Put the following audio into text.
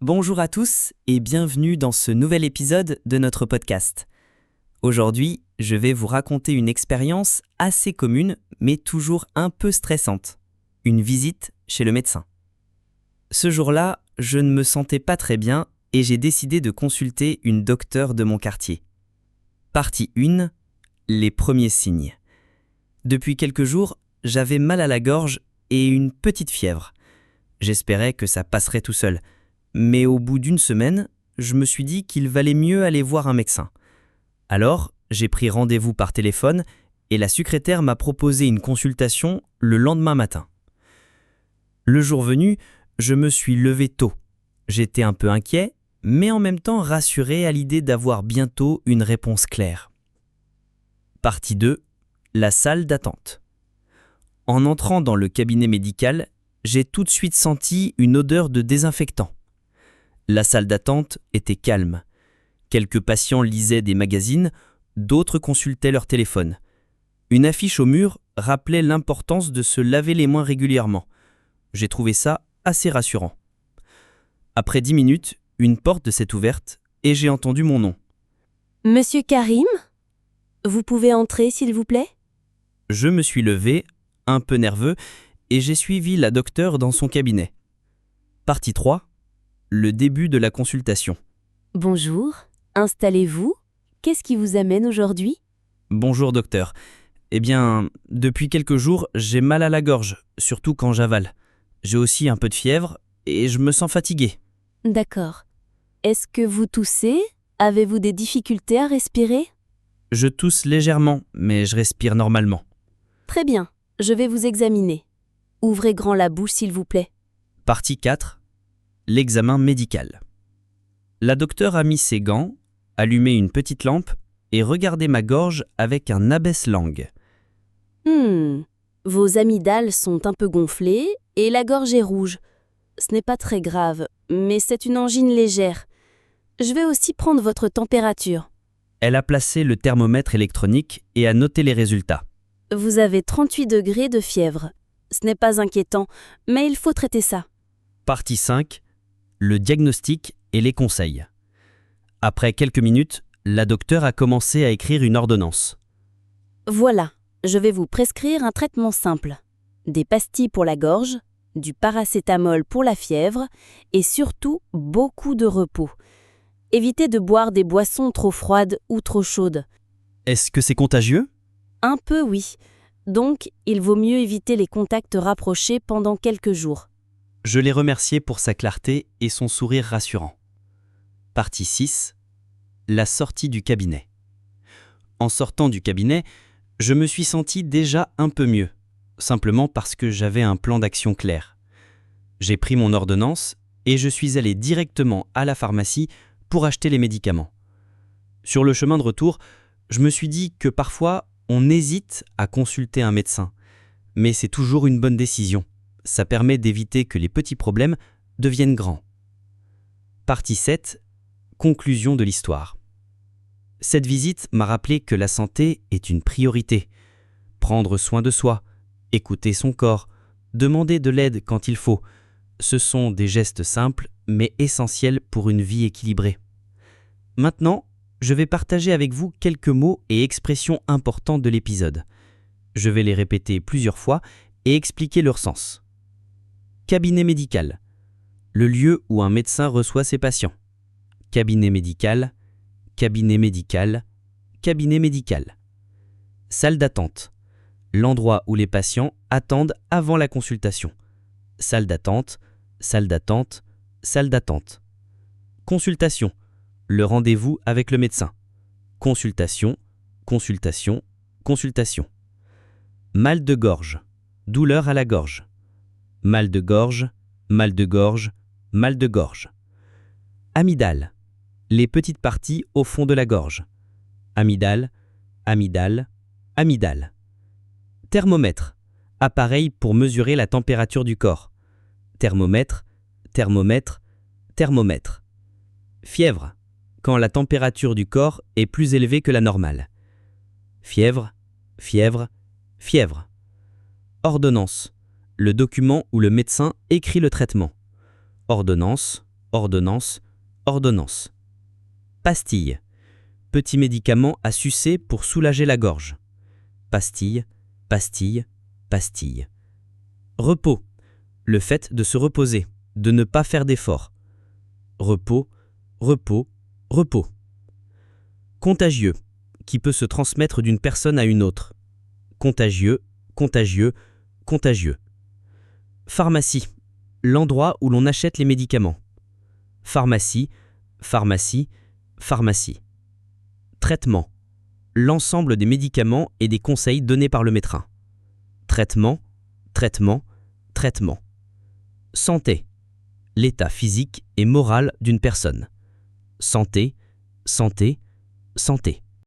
Bonjour à tous et bienvenue dans ce nouvel épisode de notre podcast. Aujourd'hui, je vais vous raconter une expérience assez commune mais toujours un peu stressante. Une visite chez le médecin. Ce jour-là, je ne me sentais pas très bien et j'ai décidé de consulter une docteure de mon quartier. Partie 1. Les premiers signes. Depuis quelques jours, j'avais mal à la gorge et une petite fièvre. J'espérais que ça passerait tout seul. Mais au bout d'une semaine, je me suis dit qu'il valait mieux aller voir un médecin. Alors, j'ai pris rendez-vous par téléphone et la secrétaire m'a proposé une consultation le lendemain matin. Le jour venu, je me suis levé tôt. J'étais un peu inquiet, mais en même temps rassuré à l'idée d'avoir bientôt une réponse claire. Partie 2. La salle d'attente. En entrant dans le cabinet médical, j'ai tout de suite senti une odeur de désinfectant. La salle d'attente était calme. Quelques patients lisaient des magazines, d'autres consultaient leur téléphone. Une affiche au mur rappelait l'importance de se laver les mains régulièrement. J'ai trouvé ça assez rassurant. Après 10 minutes, une porte s'est ouverte et j'ai entendu mon nom. Monsieur Karim, vous pouvez entrer s'il vous plaît ? Je me suis levé, un peu nerveux, et j'ai suivi la docteure dans son cabinet. Partie 3. Le début de la consultation. Bonjour, installez-vous. Qu'est-ce qui vous amène aujourd'hui ? Bonjour docteur. Eh bien, depuis quelques jours, j'ai mal à la gorge, surtout quand j'avale. J'ai aussi un peu de fièvre et je me sens fatigué. D'accord. Est-ce que vous toussez ? Avez-vous des difficultés à respirer ? Je tousse légèrement, mais je respire normalement. Très bien, je vais vous examiner. Ouvrez grand la bouche s'il vous plaît. Partie 4. L'examen médical. La docteure a mis ses gants, allumé une petite lampe et regardé ma gorge avec un abaisse-langue. Vos amygdales sont un peu gonflées et la gorge est rouge. Ce n'est pas très grave, mais c'est une angine légère. Je vais aussi prendre votre température. Elle a placé le thermomètre électronique et a noté les résultats. Vous avez 38 degrés de fièvre. Ce n'est pas inquiétant, mais il faut traiter ça. Partie 5. Le diagnostic et les conseils. Après quelques minutes, la docteure a commencé à écrire une ordonnance. Voilà, je vais vous prescrire un traitement simple. Des pastilles pour la gorge, du paracétamol pour la fièvre et surtout beaucoup de repos. Évitez de boire des boissons trop froides ou trop chaudes. Est-ce que c'est contagieux ? Un peu oui. Donc, il vaut mieux éviter les contacts rapprochés pendant quelques jours. Je l'ai remercié pour sa clarté et son sourire rassurant. Partie 6. La sortie du cabinet. En sortant du cabinet, je me suis senti déjà un peu mieux, simplement parce que j'avais un plan d'action clair. J'ai pris mon ordonnance et je suis allé directement à la pharmacie pour acheter les médicaments. Sur le chemin de retour, je me suis dit que parfois, on hésite à consulter un médecin, mais c'est toujours une bonne décision. Ça permet d'éviter que les petits problèmes deviennent grands. Partie 7. Conclusion de l'histoire. Cette visite m'a rappelé que la santé est une priorité. Prendre soin de soi, écouter son corps, demander de l'aide quand il faut, ce sont des gestes simples mais essentiels pour une vie équilibrée. Maintenant, je vais partager avec vous quelques mots et expressions importants de l'épisode. Je vais les répéter plusieurs fois et expliquer leur sens. Cabinet médical. Le lieu où un médecin reçoit ses patients. Cabinet médical, cabinet médical, cabinet médical. Salle d'attente. L'endroit où les patients attendent avant la consultation. Salle d'attente, salle d'attente, salle d'attente. Consultation. Le rendez-vous avec le médecin. Consultation, consultation, consultation. Mal de gorge. Douleur à la gorge. Mal de gorge, mal de gorge, mal de gorge. Amygdale. Les petites parties au fond de la gorge. Amygdale, amygdale, amygdale. Thermomètre. Appareil pour mesurer la température du corps. Thermomètre, thermomètre, thermomètre. Fièvre. Quand la température du corps est plus élevée que la normale. Fièvre, fièvre, fièvre. Ordonnance. Le document où le médecin écrit le traitement. Ordonnance, ordonnance, ordonnance. Pastille, petit médicament à sucer pour soulager la gorge. Pastille, pastille, pastille. Repos, le fait de se reposer, de ne pas faire d'efforts. Repos, repos, repos. Contagieux, qui peut se transmettre d'une personne à une autre. Contagieux, contagieux, contagieux. Pharmacie, l'endroit où l'on achète les médicaments. Pharmacie, pharmacie, pharmacie. Traitement, l'ensemble des médicaments et des conseils donnés par le médecin. Traitement, traitement, traitement. Santé, l'état physique et moral d'une personne. Santé, santé, santé.